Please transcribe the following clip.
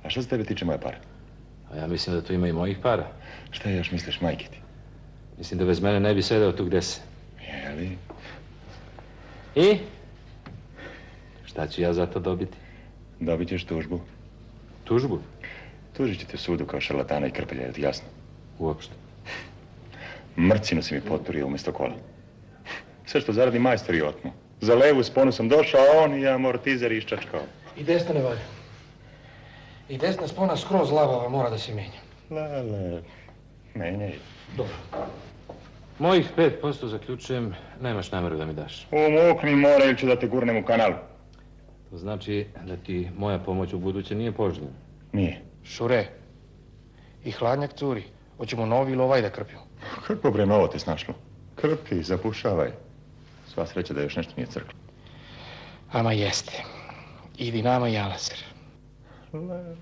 A što se tebe tiče moja para? A ja mislim da tu ima i mojih para. Šta još misliš, majke ti? Mislim da bez mene ne bi sedeo tu gde se. Jeli? I? Šta ću ja za to dobiti? Dobit ćeš tužbu. Tužbu? Tužit ću te sudu kao šarlatana i krpelja, je ti jasno? Uopšte. Mrcinu si mi poturio umjesto kola. Sve što zaradi majstori otmu. Za levu sponu sam došao, a on i amortizer iščačkao. I desna ne valja. I desna spona skroz labava, mora da se menja. Le, menjaj. Dobro. Mojih 5% zaključujem, nemaš nameru da mi daš. Umukni more ili ću da te gurnem u kanal. To znači da ti moja pomoć u buduće nije poželjna. Nije. Šure. I hladnjak curi. Hoćemo novi ili ovaj da krpimo? Kako bre novo te snašlo? Krpi, zapušavaj. Sva sreća da još nešto nije crklo. Ama jeste. I Dinama i Alaser. Le.